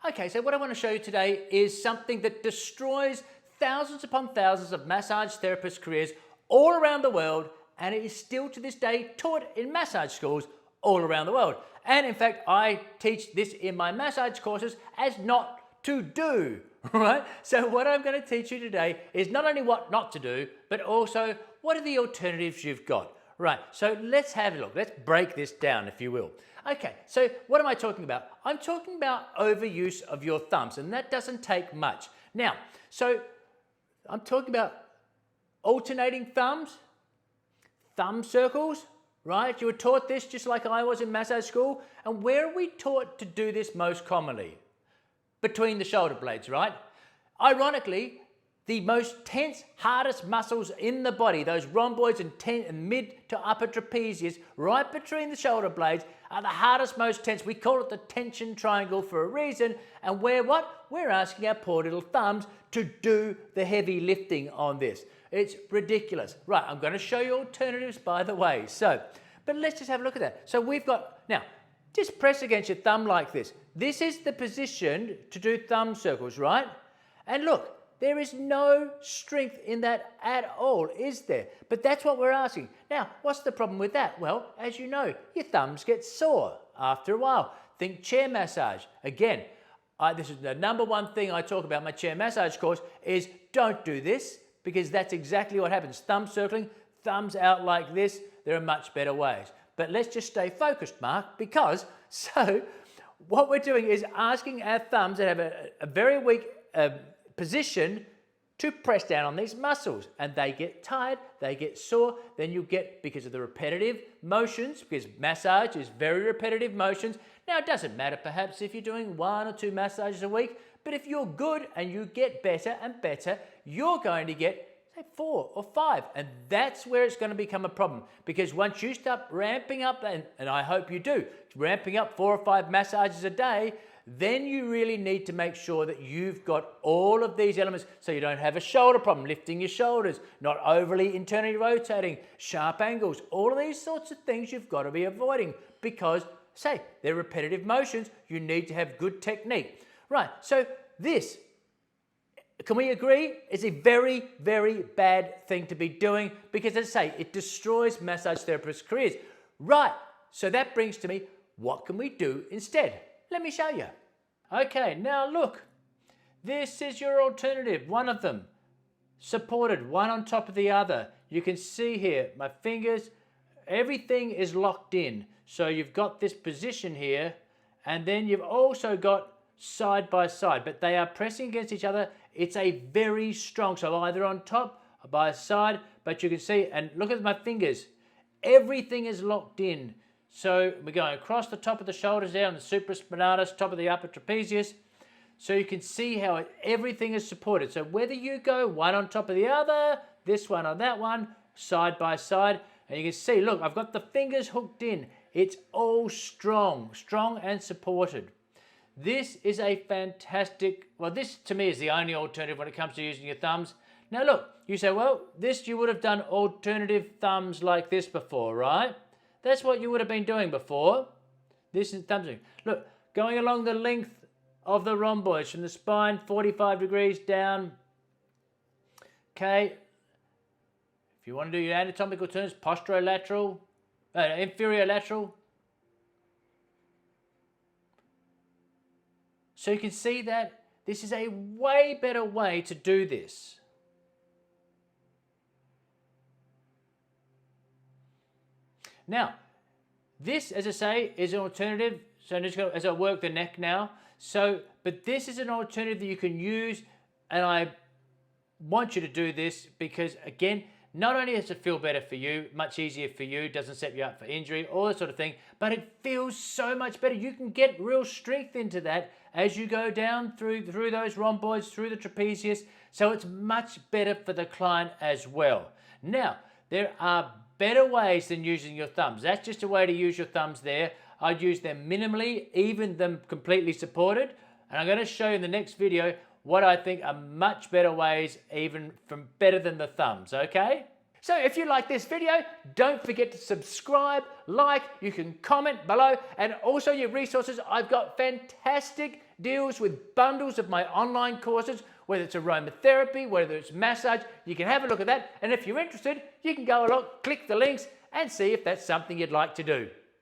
Okay, so what I want to show you today is something that destroys thousands upon thousands of massage therapist careers all around the world, and it is still to this day taught in massage schools all around the world. And in fact, I teach this in my massage courses as not to do, right? So what I'm going to teach you today is not only what not to do, but also what are the alternatives you've got. Right, so let's have a look. Let's break this down, if you will. Okay, so what am I talking about? I'm talking about overuse of your thumbs, and that doesn't take much. Now, so I'm talking about alternating thumbs, thumb circles, right? You were taught this just like I was in massage school. And where are we taught to do this most commonly? Between the shoulder blades, right? Ironically, the most tense, hardest muscles in the body, those rhomboids and mid to upper trapezius, right between the shoulder blades, are the hardest, most tense. We call it the tension triangle for a reason. And we're asking our poor little thumbs to do the heavy lifting on this. It's ridiculous. Right, I'm going to show you alternatives, by the way. But let's just have a look at that. So we've got, now, just press against your thumb like this. This is the position to do thumb circles, right? And look, there is no strength in that at all, is there? But that's what we're asking. Now, what's the problem with that? Well, as you know, your thumbs get sore after a while. Think chair massage. Again, this is the number one thing I talk about in my chair massage course is don't do this, because that's exactly what happens. Thumb circling, thumbs out like this. There are much better ways. But let's just stay focused, Mark, because what we're doing is asking our thumbs that have a very weak position to press down on these muscles, and they get tired, they get sore. Then you get, because of the repetitive motions, because massage is very repetitive motions. Now, it doesn't matter perhaps if you're doing 1 or 2 massages a week, but if you're good and you get better and better, you're going to get, say, 4 or 5. And that's where it's going to become a problem, because once you start ramping up, and I hope you do, ramping up 4 or 5 massages a day, then you really need to make sure that you've got all of these elements so you don't have a shoulder problem, lifting your shoulders, not overly internally rotating, sharp angles. All of these sorts of things you've got to be avoiding because, say, they're repetitive motions. You need to have good technique. Right, so this, can we agree, is a very, very bad thing to be doing because, as I say, it destroys massage therapists' careers. Right, so that brings to me, what can we do instead? Let me show you. Okay, now look, this is your alternative, one of them, supported, one on top of the other. You can see here, my fingers, everything is locked in. So you've got this position here, and then you've also got side by side, but they are pressing against each other. It's a very strong, so either on top or by side, but you can see, and look at my fingers, everything is locked in. So we're going across the top of the shoulders there on the supraspinatus, top of the upper trapezius. So you can see how everything is supported. So whether you go one on top of the other, this one or that one, side by side, and you can see, look, I've got the fingers hooked in. It's all strong and supported. This is a fantastic, well, this to me is the only alternative when it comes to using your thumbs. Now look, you say, well, this you would have done alternative thumbs like this before, right? That's what you would have been doing before. This is thumbs. Look, going along the length of the rhomboids from the spine, 45 degrees down. Okay. If you want to do your anatomical terms, posterolateral, inferior lateral. So you can see that this is a way better way to do this. Now, this, as I say, is an alternative. So I'm just going to, as I work the neck now. But this is an alternative that you can use, and I want you to do this because, again, not only does it feel better for you, much easier for you, doesn't set you up for injury, all that sort of thing, but it feels so much better. You can get real strength into that as you go down through those rhomboids, through the trapezius. So it's much better for the client as well. Now, there are better ways than using your thumbs. That's just a way to use your thumbs there. I'd use them minimally, even them completely supported. And I'm going to show you in the next video what I think are much better ways, even from better than the thumbs, okay? So if you like this video, don't forget to subscribe, like, you can comment below, and also your resources. I've got fantastic deals with bundles of my online courses, whether it's aromatherapy, whether it's massage. You can have a look at that, and if you're interested, you can go along, click the links, and see if that's something you'd like to do.